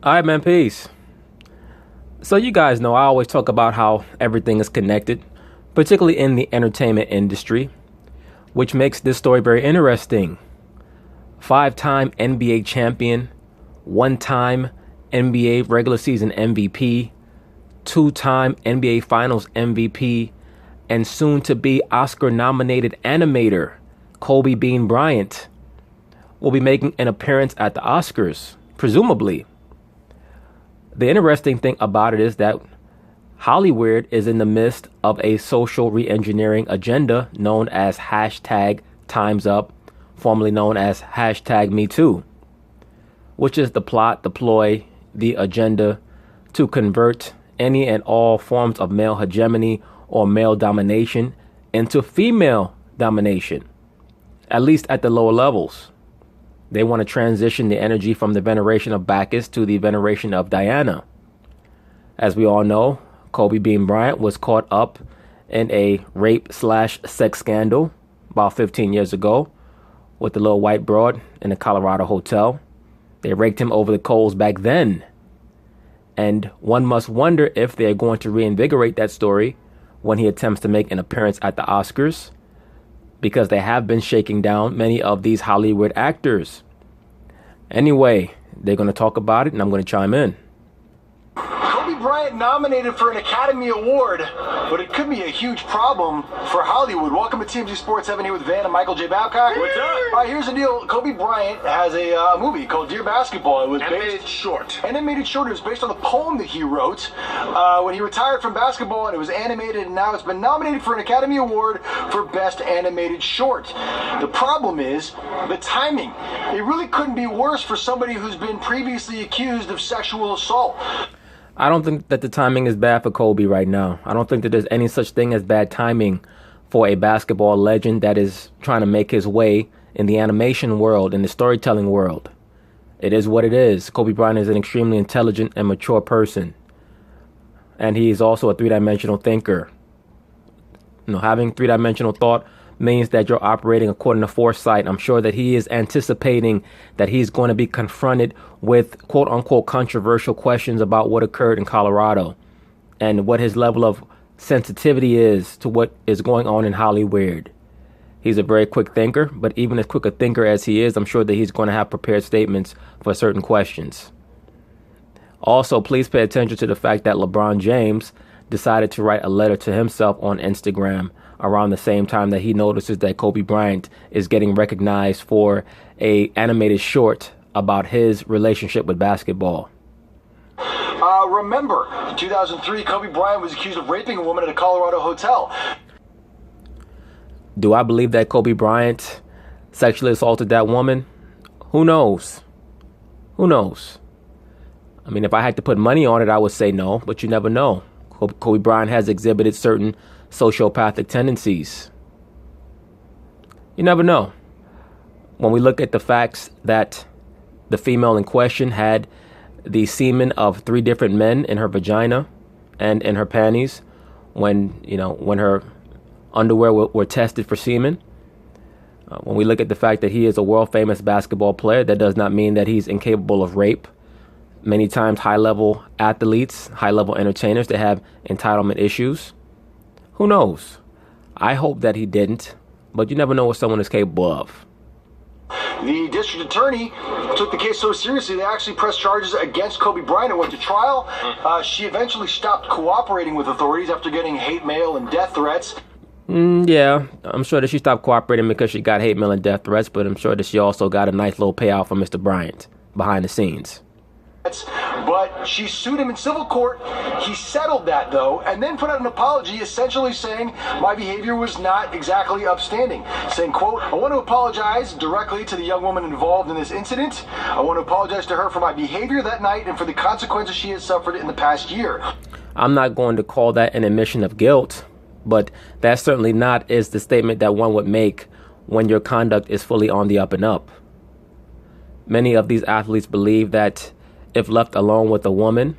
All right, man, peace. So you guys know I always talk about how everything is connected, particularly in the entertainment industry, which makes this story very interesting. Five-time NBA champion, one-time NBA regular season MVP, two-time NBA Finals MVP, and soon-to-be Oscar-nominated animator Kobe Bean Bryant will be making an appearance at the Oscars, presumably. The interesting thing about it is that Hollywood is in the midst of a social re-engineering agenda known as hashtag Time's Up, formerly known as hashtag Me Too, which is the plot, the ploy, the agenda to convert any and all forms of male hegemony or male domination into female domination, at least at the lower levels. They want to transition the energy from the veneration of Bacchus to the veneration of Diana. As we all know, Kobe Bean Bryant was caught up in a rape/sex scandal about 15 years ago with the little white broad in a Colorado hotel. They raked him over the coals back then. And one must wonder if they're going to reinvigorate that story when he attempts to make an appearance at the Oscars, because they have been shaking down many of these Hollywood actors. Anyway, they're going to talk about it, and I'm going to chime in. Kobe Bryant nominated for an Academy Award, but it could be a huge problem for Hollywood. Welcome to TMZ Sports 7 here with Van and Michael J. Babcock. What's up? All right, here's the deal. Kobe Bryant has a movie called Dear Basketball. It was Animated short. Animated short. It was based on the poem that he wrote when he retired from basketball, and it was animated, and now it's been nominated for an Academy Award for Best Animated Short. The problem is the timing. It really couldn't be worse for somebody who's been previously accused of sexual assault. I don't think that the timing is bad for Kobe right now. I don't think that there's any such thing as bad timing for a basketball legend that is trying to make his way in the animation world, in the storytelling world. It is what it is. Kobe Bryant is an extremely intelligent and mature person. And he is also a three-dimensional thinker. Having three-dimensional thought means that you're operating according to foresight. I'm sure that he is anticipating that he's going to be confronted with quote-unquote controversial questions about what occurred in Colorado and what his level of sensitivity is to what is going on in Hollywood. He's a very quick thinker, but even as quick a thinker as he is, I'm sure that he's going to have prepared statements for certain questions. Also, please pay attention to the fact that LeBron James decided to write a letter to himself on Instagram around the same time that he notices that Kobe Bryant is getting recognized for a animated short about his relationship with basketball. Remember, in 2003, Kobe Bryant was accused of raping a woman at a Colorado hotel. Do I believe that Kobe Bryant sexually assaulted that woman? Who knows? Who knows? I mean, if I had to put money on it, I would say no, but you never know. Kobe Bryant has exhibited certain sociopathic tendencies. You never know. When we look at the facts that the female in question had the semen of 3 different men in her vagina and in her panties when her underwear were tested for semen. When we look at the fact that he is a world famous basketball player, that does not mean that he's incapable of rape. Many times high-level athletes, high-level entertainers, they have entitlement issues. Who knows? I hope that he didn't, but you never know what someone is capable of. The district attorney took the case so seriously they actually pressed charges against Kobe Bryant and went to trial. She eventually stopped cooperating with authorities after getting hate mail and death threats. Yeah, I'm sure that she stopped cooperating because she got hate mail and death threats, but I'm sure that she also got a nice little payout from Mr. Bryant behind the scenes. But she sued him in civil court. He settled that, though, and then put out an apology essentially saying my behavior was not exactly upstanding. Saying, quote, I want to apologize directly to the young woman involved in this incident. I want to apologize to her for my behavior that night and for the consequences she has suffered in the past year. I'm not going to call that an admission of guilt, but that certainly not is the statement that one would make when your conduct is fully on the up and up. Many of these athletes believe that if left alone with a woman,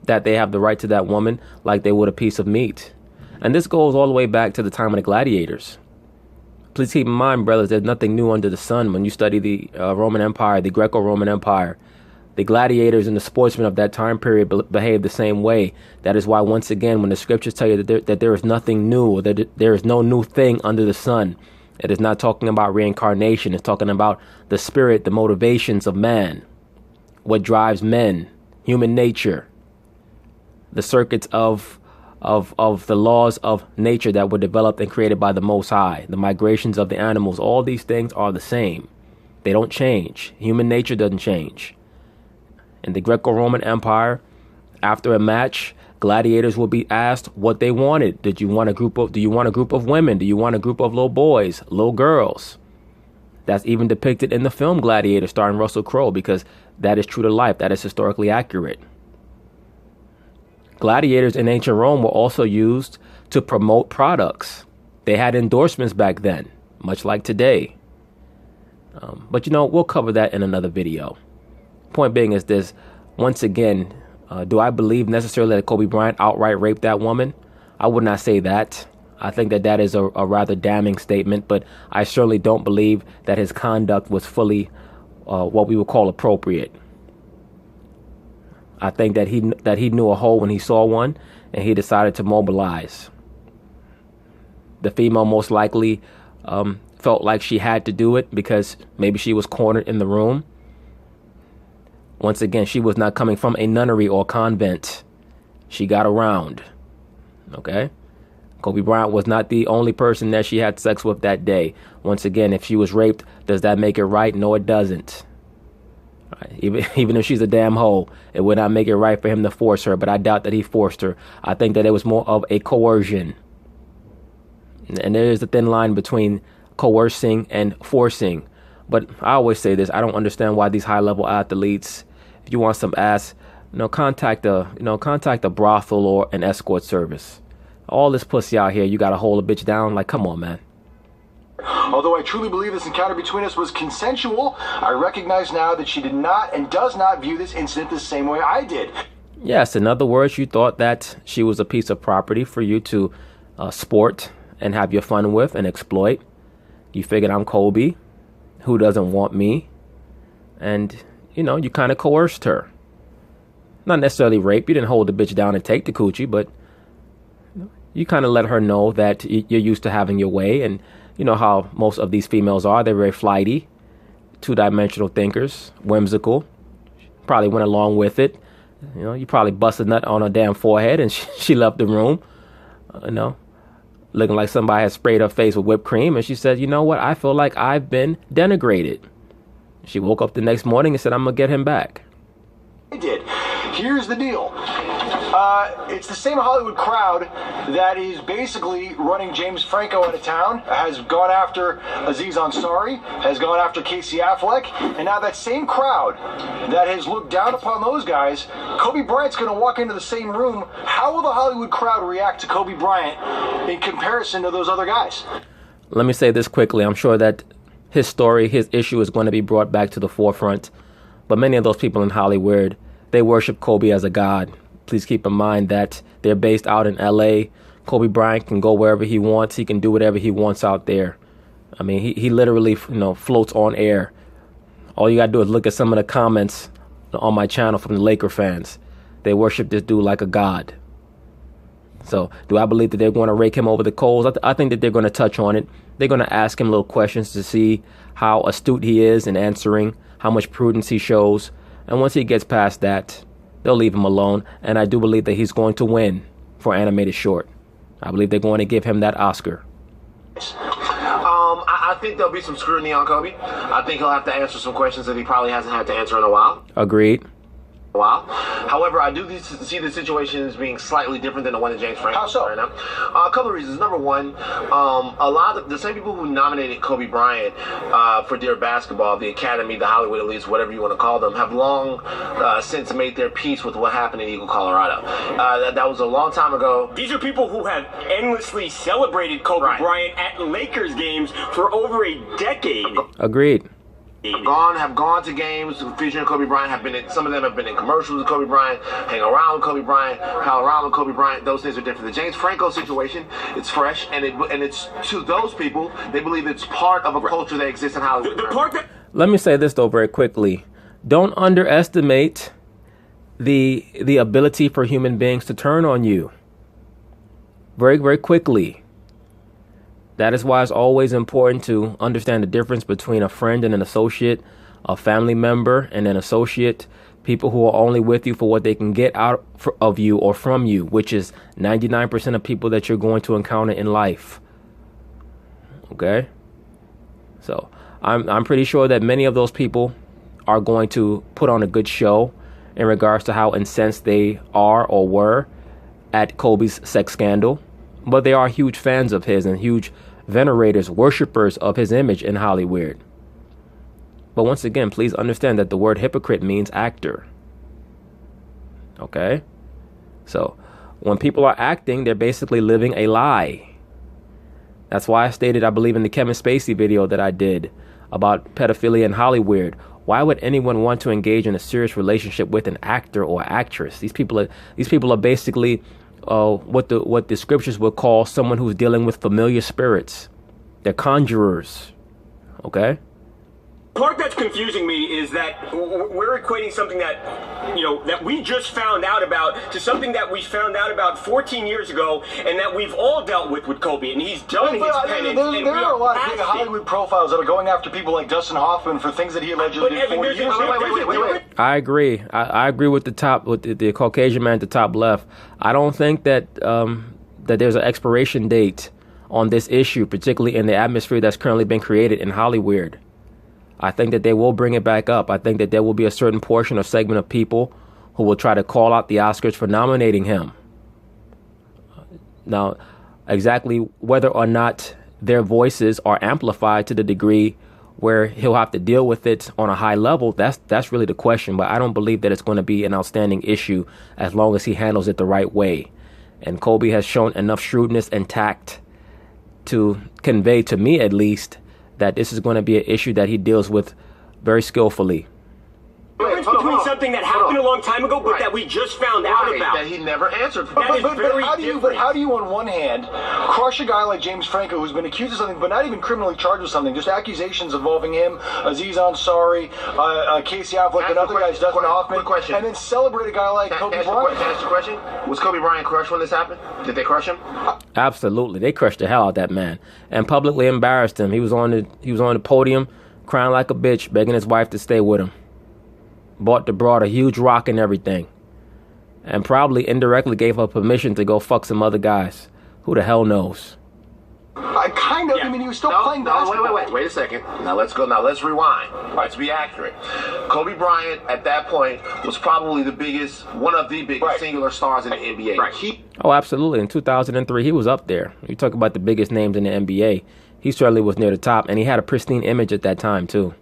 that they have the right to that woman like they would a piece of meat. And this goes all the way back to the time of the gladiators. Please keep in mind, brothers, there's nothing new under the sun. When you study the Roman Empire, the Greco-Roman Empire, The gladiators and the sportsmen of that time period behaved the same way. That is why, once again, when the scriptures tell you that there is nothing new, or that there is no new thing under the sun, it is not talking about reincarnation. It's talking about the spirit, the motivations of man, what drives men, human nature, the circuits of the laws of nature that were developed and created by the Most High, the migrations of the animals. All these things are the same. They don't change. Human nature doesn't change. In the Greco-Roman Empire, after a match, gladiators would be asked what they wanted. Do you want a group of women? Do you want a group of little boys, little girls? That's even depicted in the film Gladiator starring Russell Crowe, because that is true to life. That is historically accurate. Gladiators in ancient Rome were also used to promote products. They had endorsements back then, much like today. But we'll cover that in another video. Point being is this: once again, do I believe necessarily that Kobe Bryant outright raped that woman? I would not say that. I think that is a rather damning statement, but I certainly don't believe that his conduct was fully what we would call appropriate. I think that he knew a hole when he saw one, and he decided to mobilize. The female most likely felt like she had to do it because maybe she was cornered in the room. Once again, she was not coming from a nunnery or convent. She got around. Okay? Kobe Bryant was not the only person that she had sex with that day. Once again, if she was raped, does that make it right? No, it doesn't. Right. Even if she's a damn hoe, it would not make it right for him to force her, but I doubt that he forced her. I think that it was more of a coercion. And there is a thin line between coercing and forcing. But I always say this: I don't understand why these high-level athletes, if you want some ass, contact a brothel or an escort service. All this pussy out here, you gotta hold a bitch down. Like, come on, man. Although I truly believe this encounter between us was consensual, I recognize now that she did not and does not view this incident the same way I did. Yes, in other words, you thought that she was a piece of property for you to sport and have your fun with and exploit. You figured, I'm Kobe. Who doesn't want me? And, you kind of coerced her. Not necessarily rape. You didn't hold the bitch down and take the coochie, but you kind of let her know that you're used to having your way. And you know how most of these females are. They're very flighty, two-dimensional thinkers, whimsical. Probably went along with it. You probably busted a nut on her damn forehead and she left the room, looking like somebody had sprayed her face with whipped cream. And she said, you know what? I feel like I've been denigrated. She woke up the next morning and said, I'm going to get him back. I did. Here's the deal. It's the same Hollywood crowd that is basically running James Franco out of town, has gone after Aziz Ansari, has gone after Casey Affleck, and now that same crowd that has looked down upon those guys, Kobe Bryant's going to walk into the same room. How will the Hollywood crowd react to Kobe Bryant in comparison to those other guys? Let me say this quickly. I'm sure that his story, his issue is going to be brought back to the forefront, but many of those people in Hollywood, they worship Kobe as a god. Please keep in mind that they're based out in L.A. Kobe Bryant can go wherever he wants. He can do whatever he wants out there. I mean, he literally, floats on air. All you got to do is look at some of the comments on my channel from the Laker fans. They worship this dude like a god. So do I believe that they're going to rake him over the coals? I think that they're going to touch on it. They're going to ask him little questions to see how astute he is in answering, how much prudence he shows. And once he gets past that, they'll leave him alone. And I do believe that he's going to win for animated short. I believe they're going to give him that Oscar. I think there'll be some scrutiny on Kobe. I think he'll have to answer some questions that he probably hasn't had to answer in a while. Agreed. However, I do see the situation as being slightly different than the one that James Franco is right now. A couple of reasons. Number one, a lot of the same people who nominated Kobe Bryant for Dear Basketball, the Academy, the Hollywood elites, whatever you want to call them, have long since made their peace with what happened in Eagle, Colorado. That was a long time ago. These are people who have endlessly celebrated Kobe Bryant at Lakers games for over a decade. Agreed. Have gone to games featuring Kobe Bryant. Some of them have been in commercials with Kobe Bryant, hang around with Kobe Bryant, pal around with Kobe Bryant. Those things are different. The James Franco situation, it's fresh, and it's to those people, they believe it's part of a culture that exists in Hollywood. Let me say this though very quickly. don't underestimate the ability for human beings to turn on you very, very quickly. That is why it's always important to understand the difference between a friend and an associate, a family member and an associate, people who are only with you for what they can get out of you or from you, which is 99% of people that you're going to encounter in life. Okay? So I'm pretty sure that many of those people are going to put on a good show in regards to how incensed they are or were at Kobe's sex scandal. But they are huge fans of his and huge venerators, worshippers of his image in Hollywood. But once again, please understand that the word hypocrite means actor. Okay? So when people are acting, they're basically living a lie. That's why I stated, I believe, in the Kevin Spacey video that I did about pedophilia in Hollywood. Why would anyone want to engage in a serious relationship with an actor or actress? These people are basically what the scriptures would call someone who's dealing with familiar spirits. They're conjurers. Okay? The part that's confusing me is that we're equating something that, that we just found out about to something that we found out about 14 years ago and that we've all dealt with Kobe, and he's done his penance. There are a lot of big Hollywood profiles that are going after people like Dustin Hoffman for things that he allegedly did 40 years ago. Wait. I agree. I agree with the Caucasian man at the top left. I don't think that that there's an expiration date on this issue, particularly in the atmosphere that's currently been created in Hollywood. I think that they will bring it back up. I think that there will be a certain portion or segment of people who will try to call out the Oscars for nominating him. Now, exactly whether or not their voices are amplified to the degree where he'll have to deal with it on a high level, that's really the question. But I don't believe that it's going to be an outstanding issue as long as he handles it the right way. And Kobe has shown enough shrewdness and tact to convey, to me at least, that this is going to be an issue that he deals with very skillfully. Difference between something that happened a long time ago, but that we just found out about. That he never answered for. But how do you, on one hand, crush a guy like James Franco who's been accused of something, but not even criminally charged with something, just accusations involving him, Aziz Ansari, Casey Affleck, and other guys, Dustin Hoffman, and then celebrate a guy like Kobe Bryant? Can I ask you a question? Was Kobe Bryant crushed when this happened? Did they crush him? Absolutely, they crushed the hell out of that man and publicly embarrassed him. He was on the podium, crying like a bitch, begging his wife to stay with him. Bought the broad a huge rock and everything. And probably indirectly gave her permission to go fuck some other guys. Who the hell knows? I mean, he was still playing basketball. Wait a second. Now let's rewind. Let's be accurate. Kobe Bryant, at that point, was probably one of the biggest singular stars in the NBA. Right. Oh, absolutely. In 2003, he was up there. You talk about the biggest names in the NBA. He certainly was near the top, and he had a pristine image at that time, too.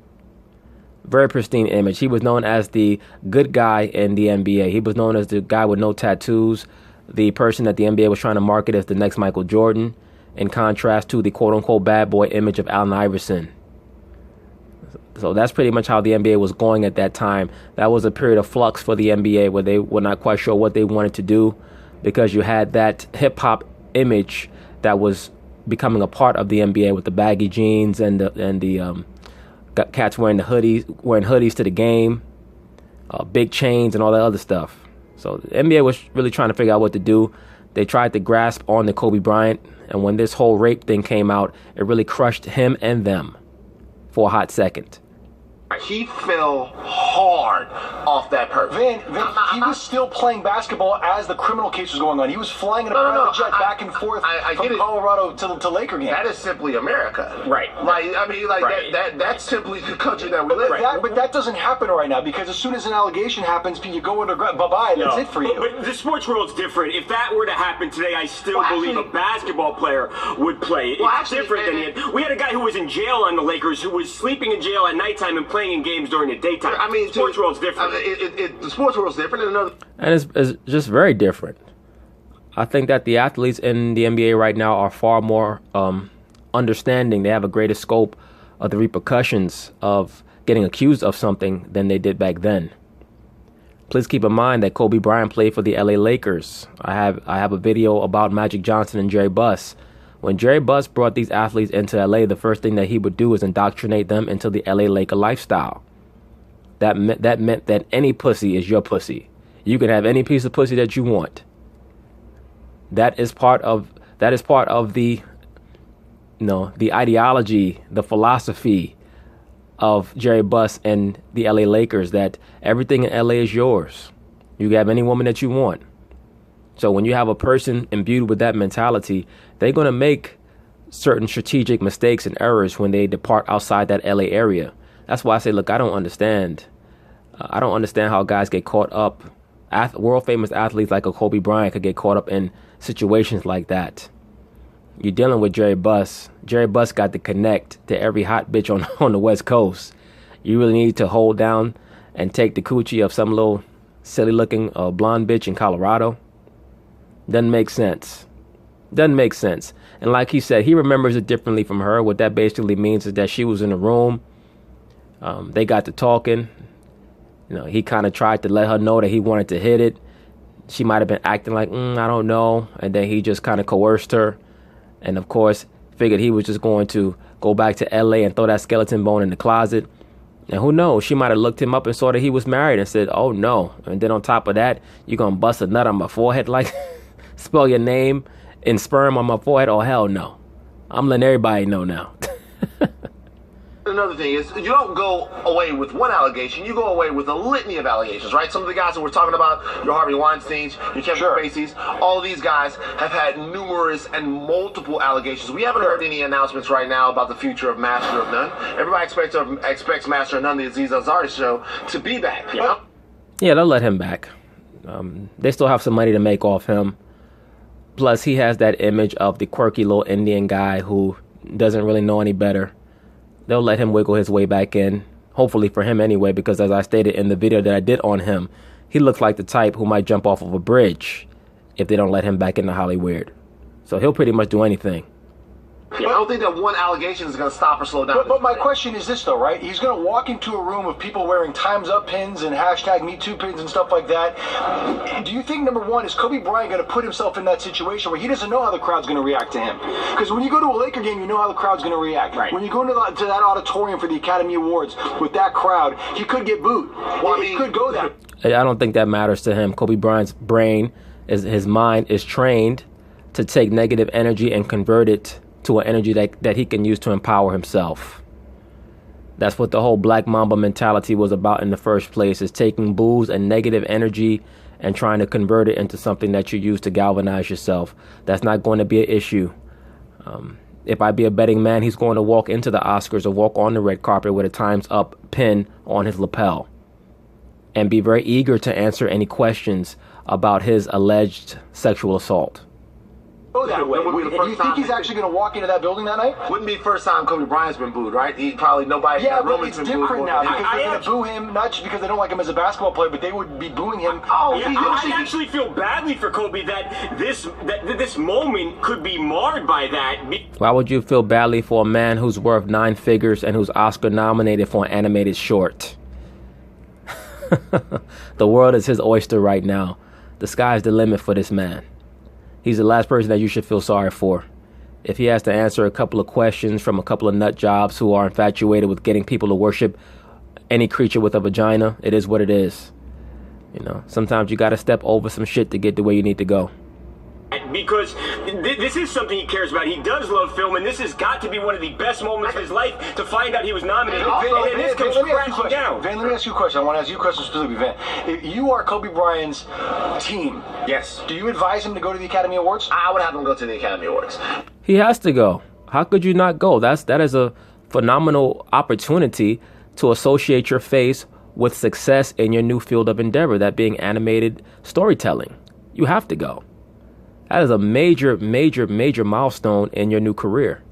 Very pristine image. He was known as the good guy in the NBA. He was known as the guy with no tattoos, the person that the NBA was trying to market as the next Michael Jordan, in contrast to the quote-unquote bad boy image of Allen Iverson. So that's pretty much how the NBA was going at that time. That was a period of flux for the NBA where they were not quite sure what they wanted to do, because you had that hip-hop image that was becoming a part of the NBA with the baggy jeans and the cats wearing hoodies to the game, big chains and all that other stuff. So the NBA was really trying to figure out what to do. They tried to grasp on the Kobe Bryant, and when this whole rape thing came out, it really crushed him and them for a hot second. He fell hard off that person. Van, he was still playing basketball as the criminal case was going on. He was flying in a private jet back and forth from Colorado to Laker games. That is simply America. Right. That's simply the country that we live in. But that doesn't happen right now, because as soon as an allegation happens, you go under bye-bye, and that's it for you. But the sports world's different. If that were to happen today, I still believe a basketball player would play. It's different than we had a guy who was in jail on the Lakers who was sleeping in jail at nighttime and playing in games during the daytime. I mean, sports world's different. The sports world's different, and it's just very different. I think that the athletes in the NBA right now are far more understanding. They have a greater scope of the repercussions of getting accused of something than they did back then. Please keep in mind that Kobe Bryant played for the LA Lakers. I have a video about Magic Johnson and Jerry Buss. When Jerry Buss brought these athletes into LA, the first thing that he would do is indoctrinate them into the LA Laker lifestyle. that meant that any pussy is your pussy. You can have any piece of pussy that you want. That is part of the the ideology, the philosophy of Jerry Buss and the LA Lakers, that everything in LA is yours. You can have any woman that you want. So when you have a person imbued with that mentality, they're going to make certain strategic mistakes and errors when they depart outside that LA area. That's why I say, look, I don't understand. I don't understand how guys get caught up. World famous athletes like a Kobe Bryant could get caught up in situations like that. You're dealing with Jerry Buss. Jerry Buss got to connect to every hot bitch on the West Coast. You really need to hold down and take the coochie of some little silly looking blonde bitch in Colorado. Doesn't make sense. Doesn't make sense. And like he said, he remembers it differently from her. What that basically means is that she was in the room. They got to talking. He kind of tried to let her know that he wanted to hit it. She might have been acting like, I don't know. And then he just kind of coerced her. And of course, figured he was just going to go back to LA and throw that skeleton bone in the closet. And who knows? She might have looked him up and saw that he was married and said, oh no. And then on top of that, you're going to bust a nut on my forehead, like spell your name in sperm on my forehead. Oh, hell no. I'm letting everybody know now. Another thing is, you don't go away with one allegation, you go away with a litany of allegations, right? Some of the guys that we're talking about, your Harvey Weinsteins, your Kevin Spacey's, all of these guys have had numerous and multiple allegations. We haven't heard any announcements right now about the future of Master of None. Everybody expects Master of None, the Aziz Ansari show, to be back. Yeah, they'll let him back. They still have some money to make off him. Plus, he has that image of the quirky little Indian guy who doesn't really know any better. They'll let him wiggle his way back in, hopefully for him anyway, because as I stated in the video that I did on him, he looks like the type who might jump off of a bridge if they don't let him back into Hollywood. So he'll pretty much do anything. Yeah, I don't think that one allegation is going to stop or slow down. But my question is this, though, right? He's going to walk into a room of people wearing Time's Up pins and hashtag #MeToo pins and stuff like that. Do you think, number one, is Kobe Bryant going to put himself in that situation where he doesn't know how the crowd's going to react to him? Because when you go to a Laker game, you know how the crowd's going to react. Right. When you go to that auditorium for the Academy Awards with that crowd, he could get booed. Well, he could go there. I don't think that matters to him. Kobe Bryant's brain, his mind is trained to take negative energy and convert it to an energy that he can use to empower himself. That's what the whole Black Mamba mentality was about in the first place, is taking booze and negative energy and trying to convert it into something that you use to galvanize yourself. That's not going to be an issue. If I be a betting man, he's going to walk into the Oscars or walk on the red carpet with a Time's Up pin on his lapel and be very eager to answer any questions about his alleged sexual assault. That way. Do you think he's actually going to walk into that building that night? Wouldn't be the first time Kobe Bryant's been booed, right? He probably nobody. Yeah, but it's different now because they're going to boo him not just because they don't like him as a basketball player, but they would be booing him. I actually feel badly for Kobe that this moment could be marred by that. Why would you feel badly for a man who's worth 9 figures and who's Oscar nominated for an animated short? The world is his oyster right now. The sky's the limit for this man. He's the last person that you should feel sorry for. If he has to answer a couple of questions from a couple of nut jobs who are infatuated with getting people to worship any creature with a vagina, it is what it is. Sometimes you got to step over some shit to get to where you need to go. Because this is something he cares about. He does love film, and this has got to be one of the best moments of his life to find out he was nominated. And this comes crashing down. Van, let me ask you a question. I want to ask you a question specifically, Van. If you are Kobe Bryant's team, yes, do you advise him to go to the Academy Awards? I would have him go to the Academy Awards. He has to go. How could you not go? That is a phenomenal opportunity to associate your face with success in your new field of endeavor, that being animated storytelling. You have to go. That is a major, major, major milestone in your new career.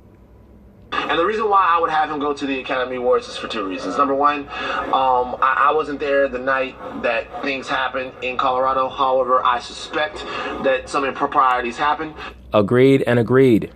And the reason why I would have him go to the Academy Awards is for 2 reasons. Number one, I wasn't there the night that things happened in Colorado. However, I suspect that some improprieties happened. Agreed and agreed.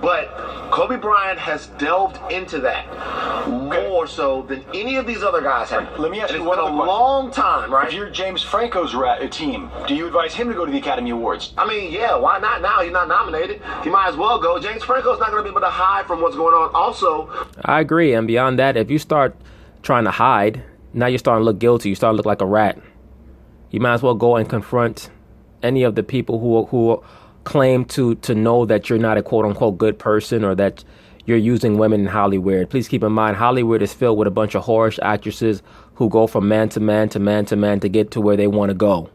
But Kobe Bryant has delved into that more so than any of these other guys have. Let me ask you one other question. Long time, right? If you're James Franco's team, do you advise him to go to the Academy Awards? I mean, yeah, why not now? He's not nominated. He might as well go. James Franco's not going to be able to hide from what's going on. Also, I agree. And beyond that, if you start trying to hide Now you're starting to look guilty. You start to look like a rat. You might as well go and confront any of the people who claim to know that you're not a quote unquote good person, or that you're using women in Hollywood. Please keep in mind, Hollywood is filled with a bunch of whorish actresses who go from man to man to man to man to get to where they want to go.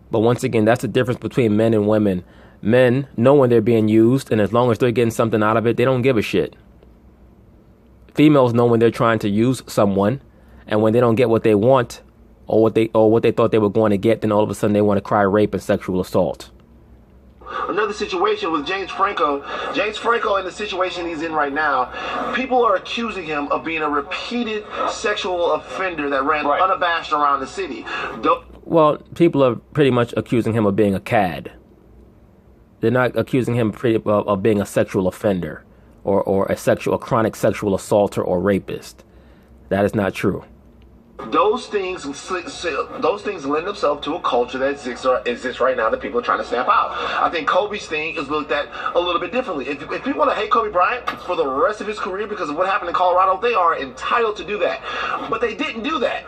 But once again, that's the difference between men and women. Men know when they're being used, and as long as they're getting something out of it, they don't give a shit. Females know when they're trying to use someone, and when they don't get what they want, or what they thought they were going to get, then all of a sudden they want to cry rape and sexual assault. Another situation with James Franco. James Franco, in the situation he's in right now, people are accusing him of being a repeated sexual offender that ran unabashed around the city. Well, people are pretty much accusing him of being a cad. They're not accusing him of being a sexual offender or a chronic sexual assaulter or rapist. That is not true. Those things lend themselves to a culture that exists right now that people are trying to stamp out. I think Kobe's thing is looked at a little bit differently. If people want to hate Kobe Bryant for the rest of his career because of what happened in Colorado, they are entitled to do that. But they didn't do that.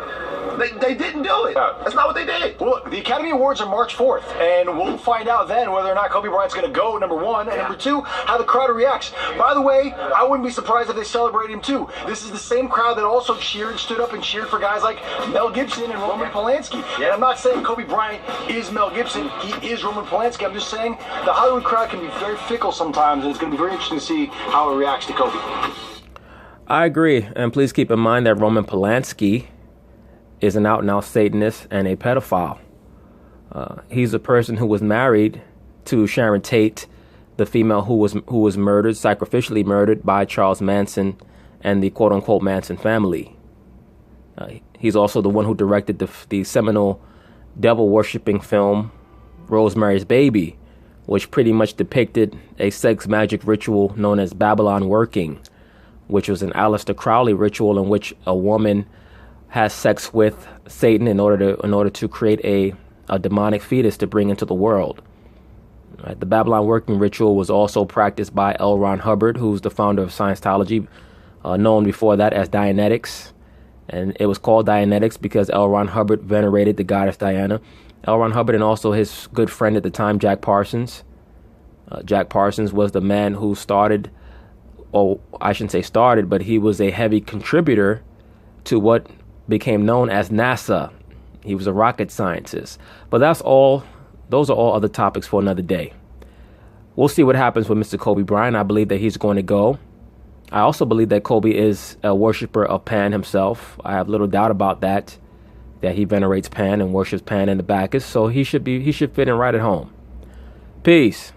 They didn't do it. That's not what they did. Well, look, the Academy Awards are March 4th, and we'll find out then whether or not Kobe Bryant's going to go, number one, and number two, how the crowd reacts. By the way, I wouldn't be surprised if they celebrate him too. This is the same crowd that also stood up and cheered for guys like Mel Gibson and Roman Polanski. And I'm not saying Kobe Bryant is Mel Gibson. He is Roman Polanski. I'm just saying the Hollywood crowd can be very fickle sometimes, and it's going to be very interesting to see how it reacts to Kobe. I agree. And please keep in mind that Roman Polanski is an out-and-out Satanist and a pedophile. He's a person who was married to Sharon Tate, the female who was murdered, sacrificially murdered by Charles Manson and the quote-unquote Manson family. He's also the one who directed the seminal devil-worshipping film Rosemary's Baby, which pretty much depicted a sex magic ritual known as Babylon Working, which was an Aleister Crowley ritual in which a woman has sex with Satan in order to create a demonic fetus to bring into the world. Right? The Babylon Working ritual was also practiced by L. Ron Hubbard, who's the founder of Scientology, known before that as Dianetics. And it was called Dianetics because L. Ron Hubbard venerated the goddess Diana. L. Ron Hubbard and also his good friend at the time, Jack Parsons. Jack Parsons was the man who started, or I shouldn't say started, but he was a heavy contributor to what became known as NASA. He was a rocket scientist. But those are all other topics for another day. We'll see what happens with Mr. Kobe Bryant. I believe that he's going to go. I also believe that Kobe is a worshiper of Pan himself. I have little doubt about that he venerates Pan and worships Pan in the Bacchus. So he should fit in right at home. Peace.